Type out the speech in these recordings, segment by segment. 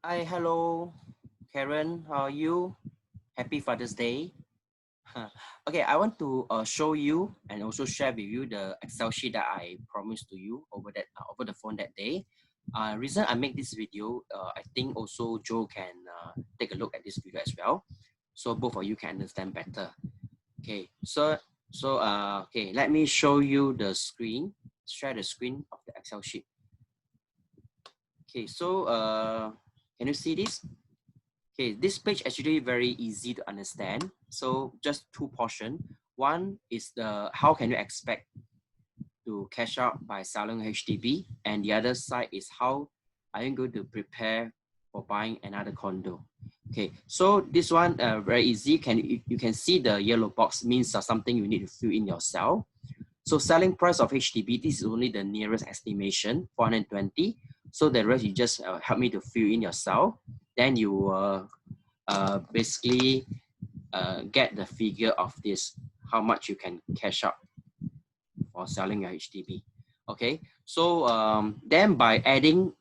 Hi, hello, Karen. How are you? Happy Father's Day. Okay, I want to show you and also share with you the Excel sheet that I promised to you over the phone that day. Reason I make this video, I think also Joe can take a look at this video as well, so both of you can understand better. Okay, okay, let me show you the screen. Share the screen of the Excel sheet. Okay, can you see this? Okay, this page actually very easy to understand. So just two portions. One is the how can you expect to cash out by selling HDB, and the other side is how are you going to prepare for buying another condo. Okay, so this one very easy. You can see the yellow box means something you need to fill in yourself. So selling price of HDB, this is only the nearest estimation, 420. So the rest you just help me to fill in yourself. Then you basically get the figure of this, how much you can cash out for selling your HDB. Okay, so then by adding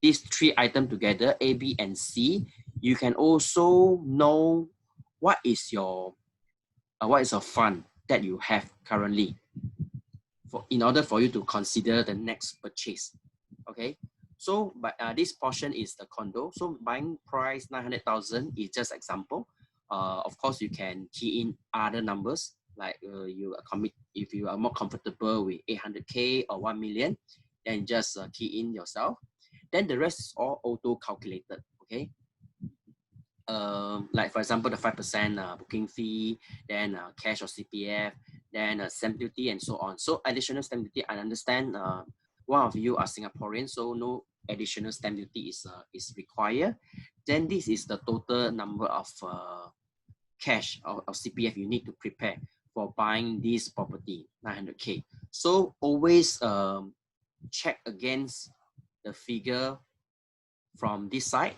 these three items together, A, B, and C, you can also know what is a fund that you have currently in order for you to consider the next purchase. Okay, so but this portion is the condo. So buying price 900,000 is just example. Of course, you can key in other numbers like you commit if you are more comfortable with 800K or 1 million, then just key in yourself. Then the rest is all auto calculated. Okay, like for example the 5% booking fee, then cash or CPF, then stamp duty and so on. So additional stamp duty, I understand one of you are Singaporean, so no additional stamp duty is required. Then this is the total number of cash or CPF you need to prepare for buying this property, 900K. So always check against the figure from this side,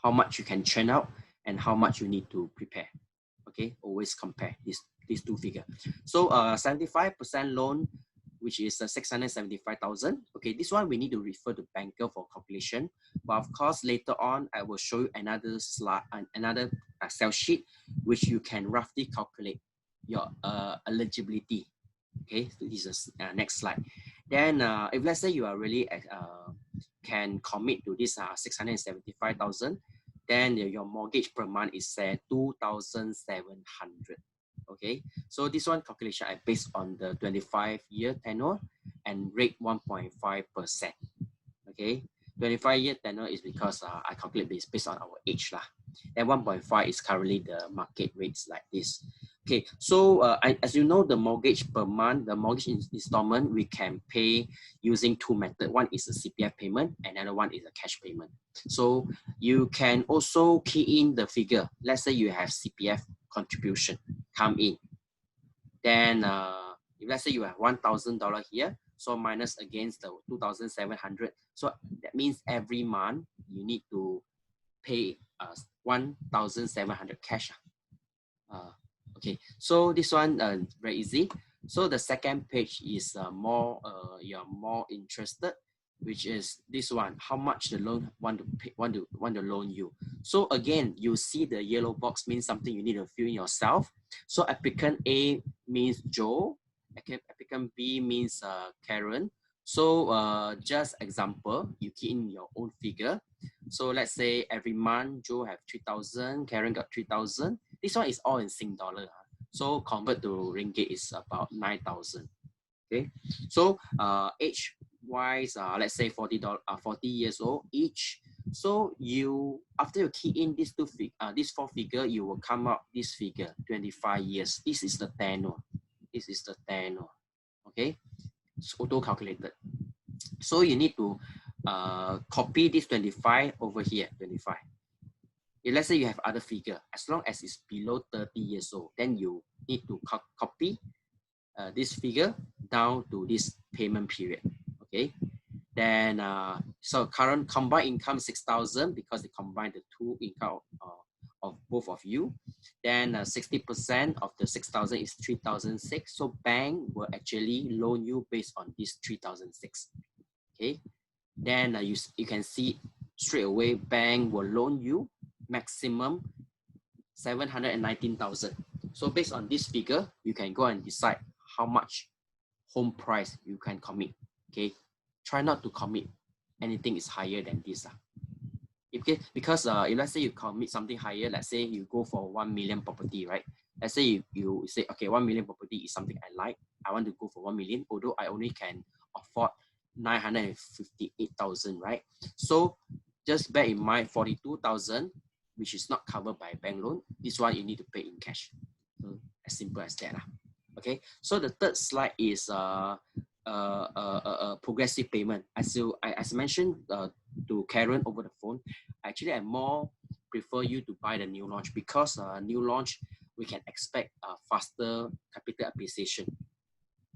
how much you can churn out and how much you need to prepare. Okay, always compare these two figures. So 75% loan, which is 675,000. Okay, this one we need to refer to banker for calculation. But of course, later on, I will show you another slide, another Excel sheet, which you can roughly calculate your eligibility. Okay, so this is next slide. Then if let's say you are really can commit to this 675,000, then your mortgage per month is 2,700. Okay, so this one calculation I based on the 25-year tenure and rate 1.5%. Okay, 25-year tenure is because I calculate based on our age lah. And 1.5 is currently the market rates like this. Okay, so as you know, the mortgage per month, the mortgage installment, we can pay using two methods. One is a CPF payment, and another one is a cash payment. So you can also key in the figure. Let's say you have CPF contribution come in. Then if let's say you have $1,000 here, so minus against the 2,700. So that means every month you need to pay 1,700 cash. Okay, so this one very easy. So the second page is you're more interested, which is this one. How much the loan want to loan you. So again, you see the yellow box means something you need to fill in yourself. So applicant A means Joe. Applicant B means Karen. So just example, you key in your own figure. So let's say every month Joe have 3,000, Karen got 3,000. This one is all in Sing dollar. So convert to ringgit is about 9,000. Okay. So age wise, let's say 40 years old each. So you after you key in these these four figure, you will come up this figure 25 years. This is the tenure. This is the tenure. Okay. It's auto calculated. So you need to copy this 25 over here, 25. If let's say you have other figure, as long as it's below 30 years old, then you need to copy this figure down to this payment period. Okay. Then so current combined income 6,000 because they combine the two income of both of you. Then 60% of the 6,000 is 3,006. So bank will actually loan you based on this 3,006. Okay. Then you can see straight away bank will loan you maximum 719,000. So based on this figure, you can go and decide how much home price you can commit. Okay, try not to commit anything is higher than this. Because if let's say you commit something higher, let's say you go for 1 million property, right? Let's say you say, okay, 1 million property is something I like. I want to go for 1 million, although I only can afford 958,000, right? So just bear in mind 42,000, which is not covered by bank loan. This one you need to pay in cash. So as simple as that. Okay, so the third slide is progressive payment. As mentioned to Caron over the phone, actually I more prefer you to buy the new launch, because new launch we can expect faster capital appreciation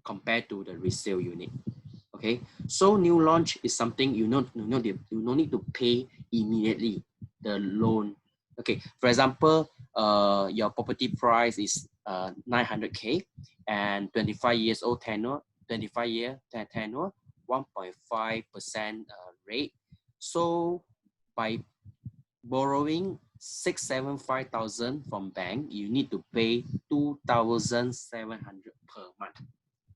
compared to the resale unit. Okay, so new launch is something you no need to pay immediately the loan. Okay, for example, your property price is 900K and 25 years old tenure, 25-year tenure, 1.5% rate. So by borrowing 675,000 from bank, you need to pay 2,700 per month.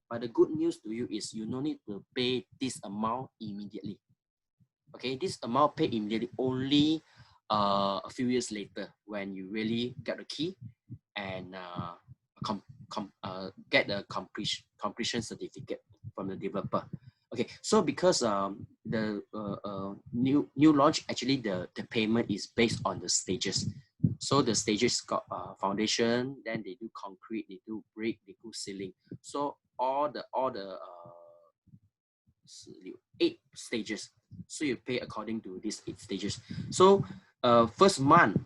But the good news to you is you no need to pay this amount immediately. Okay, this amount paid immediately only a few years later when you really get the key and get the completion certificate from the developer. Okay, so because the new launch, actually the payment is based on the stages. So the stages got foundation, then they do concrete, they do brick, they do ceiling. So all the 8 stages. So you pay according to these 8 stages. So first month,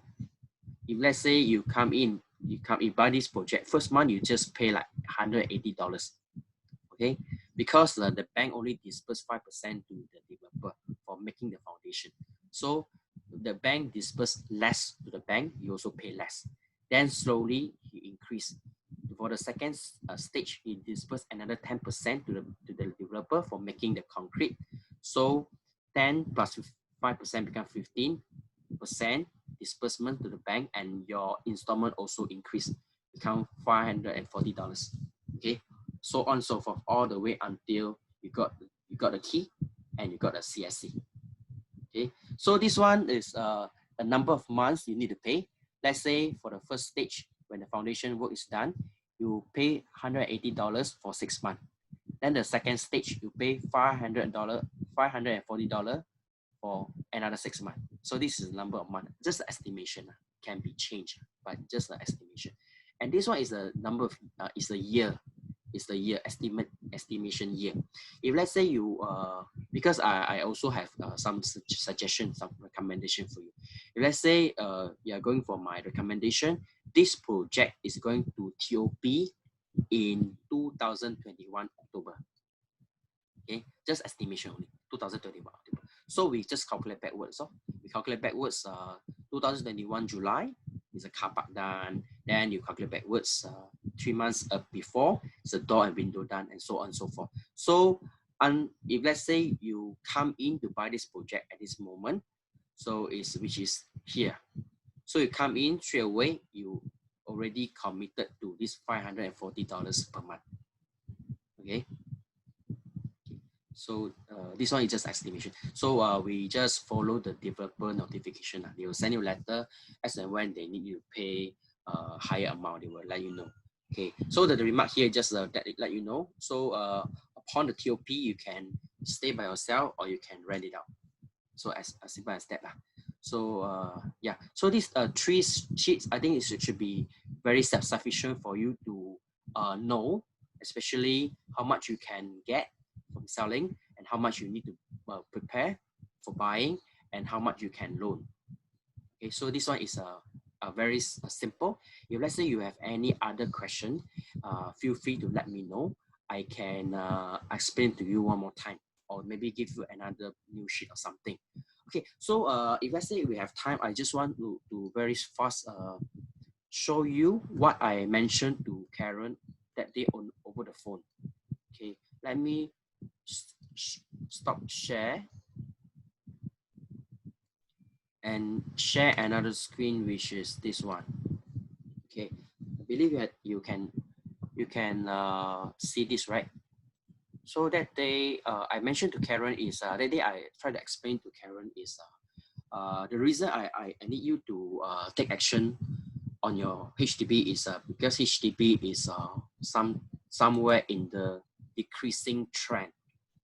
if let's say you come in buy this project, first month you just pay like $180. Okay, because the bank only disperse 5% to the developer for making the foundation. So the bank disperse less to the bank, you also pay less. Then slowly you increase. For the second stage, you disperse another 10% to the developer for making the concrete. So 10 plus 5% become 15% disbursement to the bank, and your installment also increase, become $540. Okay, so on and so forth, all the way until you got the key and you got a CSC. Okay, so this one is a number of months you need to pay. Let's say for the first stage, when the foundation work is done, you pay $180 for 6 months. Then the second stage, you pay $540 for another 6 months. So this is the number of months. Just an estimation, can be changed, but just an estimation. And this one is a number of is a year. Is the year estimation year. If let's say you because I also have some suggestions, some recommendation for you. If let's say you are going for my recommendation, this project is going to TOP in 2021 October. Okay, just estimation only, 2021 October. So we just calculate backwards. So we calculate backwards 2021 July is a car park done. Then you calculate backwards 3 months before, it's a door and window done, and so on and so forth. So if let's say you come in to buy this project at this moment, so which is here. So you come in straight away, you already committed to this $540 per month. Okay. So this one is just estimation. So we just follow the developer notification. They will send you a letter as and when they need you to pay higher amount, they will let you know. Okay, so the remark here just that it let you know. So upon the TOP, you can stay by yourself or you can rent it out. So as simple as that. So yeah, so these 3 sheets, I think it should be very self-sufficient for you to know, especially how much you can get from selling and how much you need to prepare for buying and how much you can loan. Okay, so this one is a very simple. If let's say you have any other question, feel free to let me know. I can explain to you one more time, or maybe give you another new sheet or something. Okay, so if let's say we have time, I just want to very fast show you what I mentioned to Caron that day over the phone. Okay, let me stop share. and share another screen, which is this one. Okay, I believe that you can see this, right? So that day, I mentioned to Caron is that day I tried to explain to Caron is the reason I need you to take action on your HDB is because HDB is somewhere in the decreasing trend.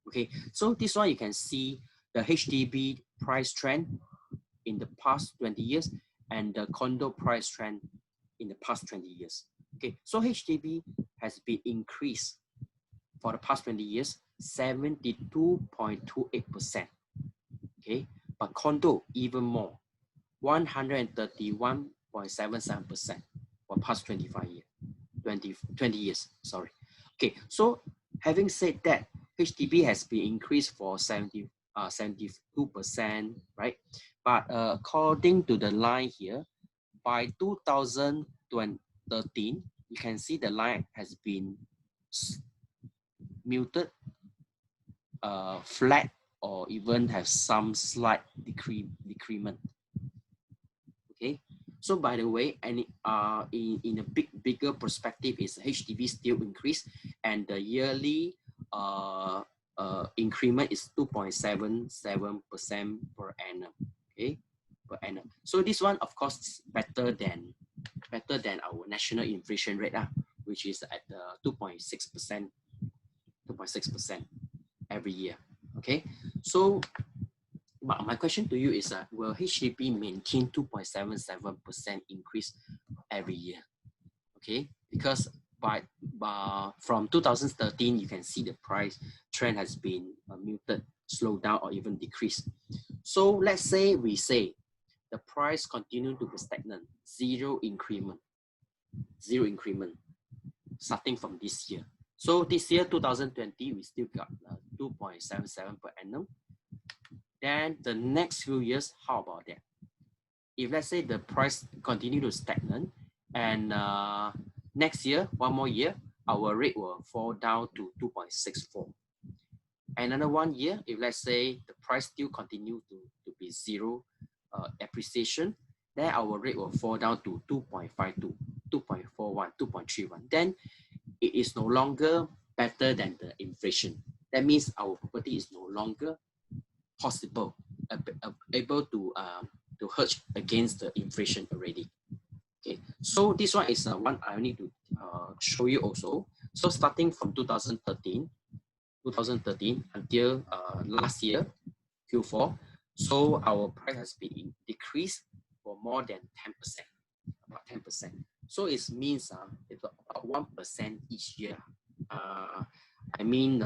Okay, so this one you can see the HDB price trend in the past 20 years and the condo price trend in the past 20 years. Okay, so HDB has been increased for the past 20 years, 72.28%. Okay, but condo even more, 131.77% for past 25 years, 20 years, sorry. Okay, so having said that, HDB has been increased for 72%, right? But according to the line here, by 2013, you can see the line has been muted, flat, or even have some slight decrement. Okay, so by the way, and in a bigger perspective, is HDB still increase, and the yearly increment is 2.77% per annum. Okay, per annum. So this one, of course, is better than our national inflation rate, which is at 2.6%, 2.6% every year. Okay, so my question to you is will HDB maintain 2.77% increase every year? Okay, because from 2013, you can see the price trend has been muted, slowed down, or even decreased. So let's say the price continue to be stagnant, zero increment, starting from this year. So this year, 2020, we still got 2.77 per annum. Then the next few years, how about that? If let's say the price continue to stagnant, and next year, one more year, our rate will fall down to 2.64. Another 1 year, if let's say the price still continue to be zero appreciation, then our rate will fall down to 2.52, 2.41, 2.31. Then it is no longer better than the inflation. That means our property is no longer possible, able to hedge against the inflation already. Okay, so this one is one I need to show you also. So starting from 2013 until last year, Q4, so our price has been decreased for more than 10%, about 10%. So it means it's about 1% each year. I mean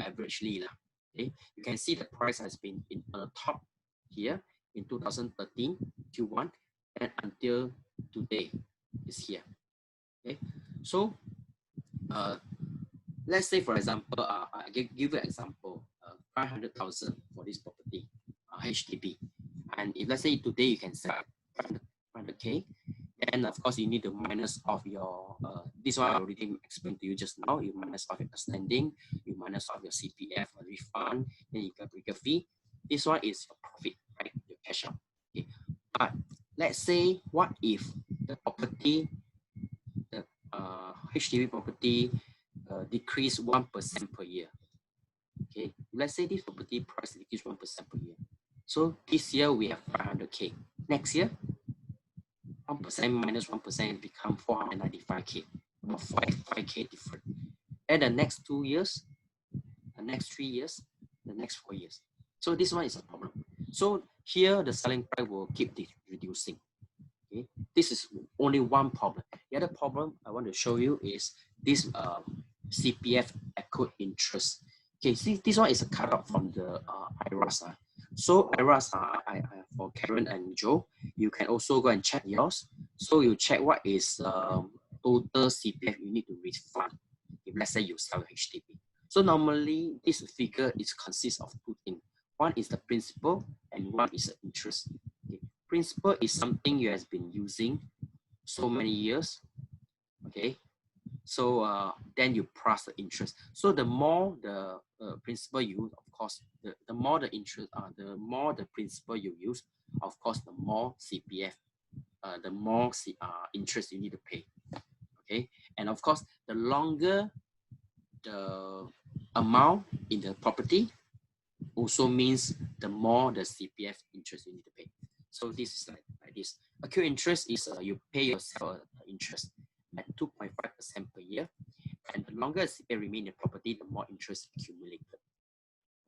averagely. Okay, you can see the price has been on the top here in 2013 Q1 and until today is here. Okay, so let's say for example, I give you an example, 500,000 for this property, HDB, and if let's say today you can sell 500K, and of course you need to minus off your this one I already explained to you just now. You minus off your outstanding, you minus off your CPF refund, then you get breaker fee. This one is your profit, right? Your cash out. Okay. But let's say, what if the property, the HDB property decrease 1% per year? Okay. Let's say this property price decrease 1% per year. So this year we have 500K. Next year, 1% minus 1% become 495K, about 5K different. And the next 2 years, the next 3 years, the next 4 years. So this one is a problem. So here the selling price will keep reducing. Okay, this is only one problem. The other problem I want to show you is this CPF accrued interest. Okay, see, this one is a cut out from the IRAS. So IRAS, for Caron and Joe, you can also go and check yours. So you check what is total CPF you need to refund if let's say you sell HDB. So normally this figure consists of two things. One is the principal and one is the interest. Okay. Principal is something you have been using so many years. Okay, so then you plus the interest. So the more the principal you use, of course, the more the interest, the more the principal you use, of course, the more CPF, the more interest you need to pay. Okay, and of course, the longer the amount in the property also means the more the CPF interest you need to pay. So this is like this. Accrued interest is you pay yourself interest at 2.5% per year, and the longer CPF remain in the property, the more interest accumulated.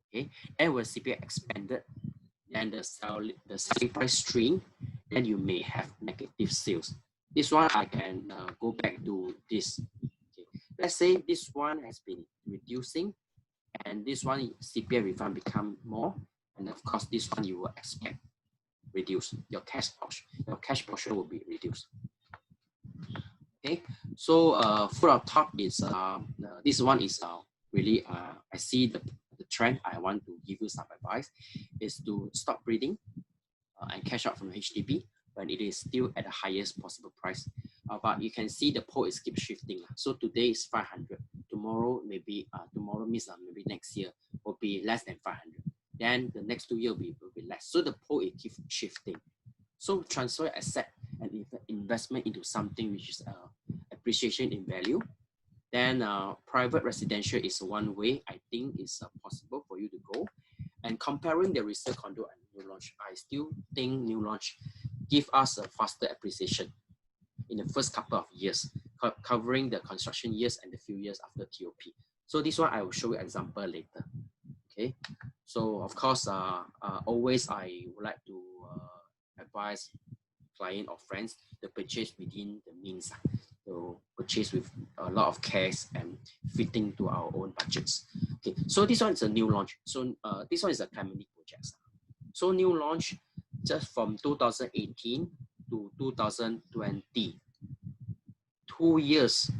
Okay, and when CPF expanded, then the selling price shrink, then you may have negative sales. This one I can go back to this. Okay. Let's say this one has been reducing, and this one CPF refund become more, and of course this one you will expect reduce your cash portion. Your cash portion will be reduced. Okay, so for our top is this one is really I see the trend. I want to give you some advice is to stop breeding and cash out from HDB when it is still at the highest possible price. But you can see the pole is keep shifting. So today is 500. Tomorrow maybe tomorrow means maybe next year will be less than 500. Then the next 2 years will be less. So the pole it keeps shifting. So transfer asset and investment into something which is appreciation in value. Then private residential is one way I think is possible for you to go. And comparing the resale condo and new launch, I still think new launch give us a faster appreciation in the first couple of years, covering the construction years and the few years after TOP. So this one I will show you example later. Okay, so of course, always I would like to advise client or friends to purchase within the means. So purchase with a lot of cash and fitting to our own budgets. Okay, so this one is a new launch. So this one is a Clementi project. So new launch just from 2018 to 2020, 2 years.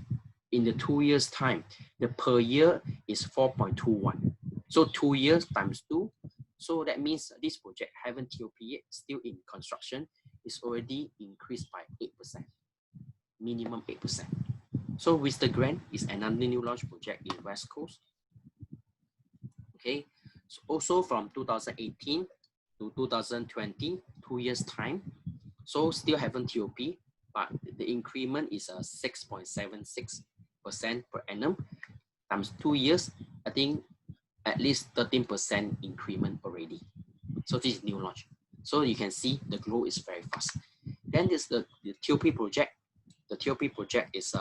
In the 2 years time, the per year is 4.21. So 2 years times 2. So that means this project haven't TOP yet, still in construction, is already increased by 8%, minimum 8%. So with the grant is another new launch project in West Coast. Okay, so also from 2018 to 2020, 2 years time. So still haven't TOP, but the increment is a 6.76% per annum times 2 years. I think at least 13% increment already. So this is new launch. So you can see the growth is very fast. Then there's the TOP project. The TOP project is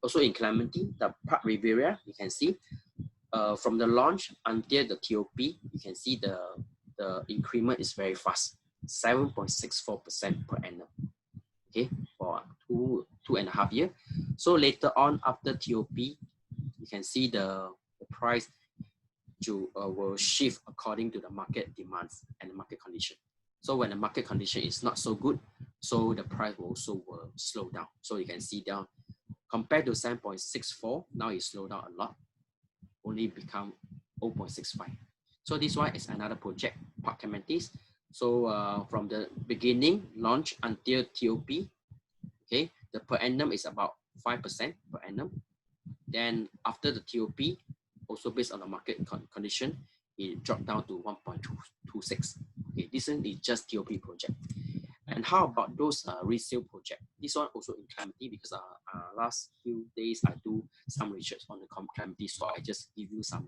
also in Clementi, the Park Riviera. You can see from the launch until the TOP, you can see the increment is very fast, 7.64% per annum. Okay, for 2.5 years. So later on after TOP, you can see the price will shift according to the market demands and the market condition. So when the market condition is not so good, so the price will also slow down. So you can see down compared to 7.64, now it slowed down a lot, only become 0.65. So this one is another project, Park Clementi. So from the beginning launch until TOP, okay, the per annum is about 5% per annum. Then after the TOP, also based on the market condition, it dropped down to 1.26. Okay, this one is just TOP project. And how about those resale project? This one also in Clementi because last few days I do some research on the Clementi, so I just give you some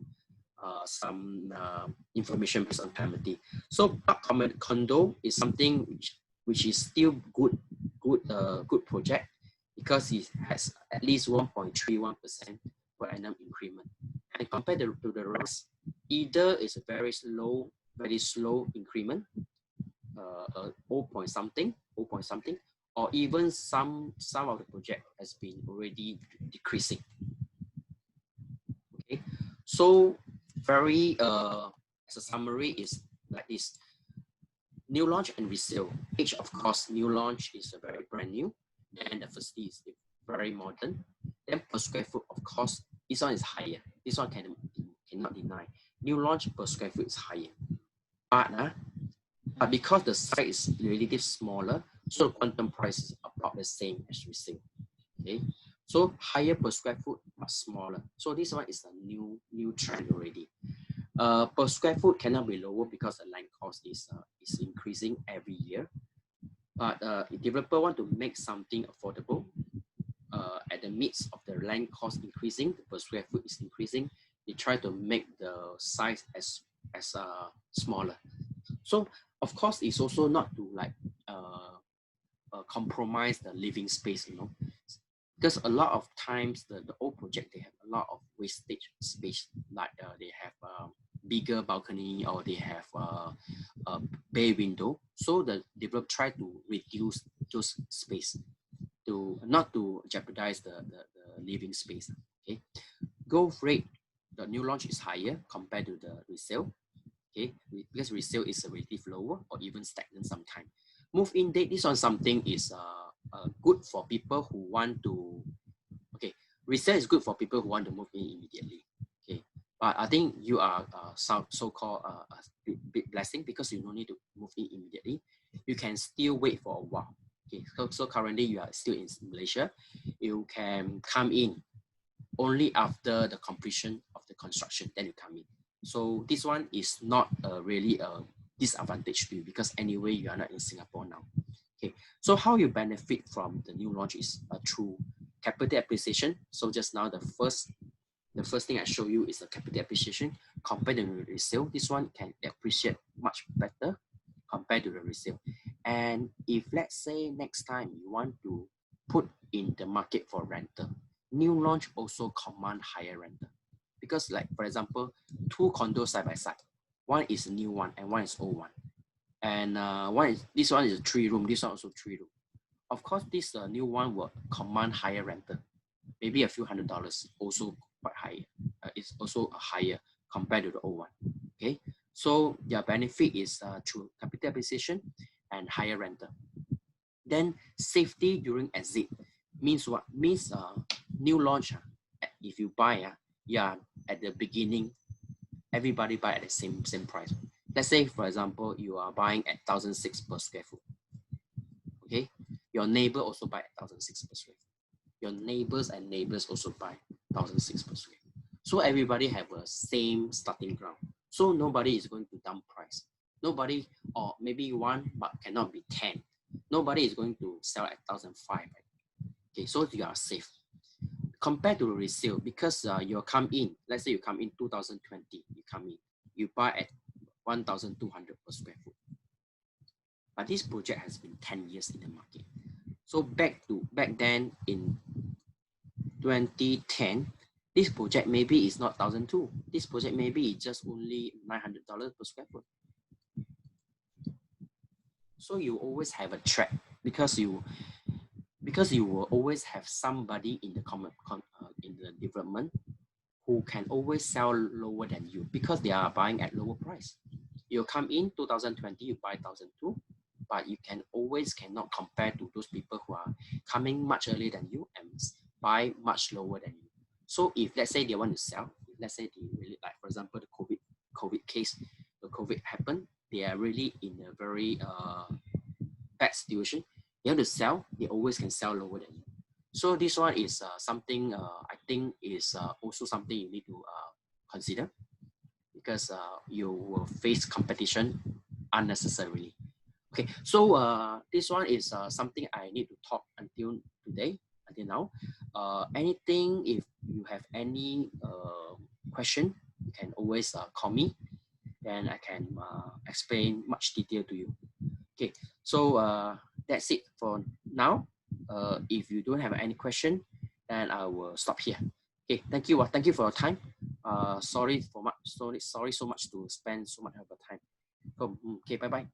information based on Clementi. So Park condo is something which is still good project because it has at least 1.31% per annum increment. And compared to the rest, either is a very slow increment, 0 point something, or even some of the project has been already decreasing. Okay, so very as a summary is like this: new launch and resale. Each of course, new launch is a very brand new, and the facility is very modern. Then per square foot, of course, this one is higher. This one cannot deny. New launch per square foot is higher, but because the site is relatively smaller, so quantum price is about the same as resale. Okay, so higher per square foot but smaller. So this one is a new trend already. Per square foot cannot be lower because the land cost is increasing every year. But if developer want to make something affordable at the midst of the land cost increasing, the per square foot is increasing, they try to make the size as smaller. So of course, it's also not to like compromise the living space, you know, because a lot of times the old project, they have a lot of wastage space, like they have bigger balcony, or they have a bay window. So the developer try to reduce those space to not to jeopardize the living space. Okay, growth rate, the new launch is higher compared to the resale. Okay, because resale is relatively lower or even stagnant sometimes. Move-in date, this one something is good for people who want to, okay, resale is good for people who want to move in immediately. Okay, but I think you are so-called a big blessing, because you don't need to move in immediately. You can still wait for a while. Okay, so currently you are still in Malaysia. You can come in only after the completion of the construction, then you come in. So this one is not really a disadvantage to you, because anyway you are not in Singapore now. Okay, so how you benefit from the new launch is through capital appreciation. So just now the first thing I show you is the capital appreciation compared to the resale. This one can appreciate much better compared to the resale. And if let's say next time you want to put in the market for rental, new launch also command higher rental. Because like, for example, two condos side by side, one is a new one and one is old one. And this one is a 3-room, this one also 3-room. Of course, this new one will command higher rental, maybe a few $100, also quite high. It's also higher compared to the old one. Okay, so their benefit is through capital appreciation and higher rental. Then safety during exit means what? Means new launch. If you buy, yeah, at the beginning, everybody buy at the same price. Let's say, for example, you are buying at 1,006 per square foot. Okay, your neighbor also buy at 1,006 per square foot. Your neighbors and neighbors also buy 1,006 per square foot. So everybody have a same starting ground. So nobody is going to dump price. Nobody, or maybe one, but cannot be 10. Nobody is going to sell at 1,005. Right? Okay, so you are safe. Compared to resale, because you come in, let's say you come in 2020, you come in, you buy at 1,200 per square foot. But this project has been 10 years in the market. So back then in 2010, this project maybe is not 1,200. This project maybe is just only $900 per square foot. So you always have a track, because you will always have somebody in the development who can always sell lower than you, because they are buying at lower price. You come in 2020, you buy 1,200, but you cannot compare to those people who are coming much earlier than you and buy much lower than you. So if let's say they want to sell, let's say they really, like for example the COVID case, the COVID happened, they are really in a very bad situation. They have to sell, they always can sell lower than you. So this one is something I think is also something you need to consider, because you will face competition unnecessarily. Okay, so this one is something I need to talk until now. Anything, if you have any question, you can always call me, and I can explain much detail to you. Okay, so that's it for now. If you don't have any question, then I will stop here. Okay, thank you. Thank you for your time. Sorry so much to spend so much of your time. Okay, bye bye.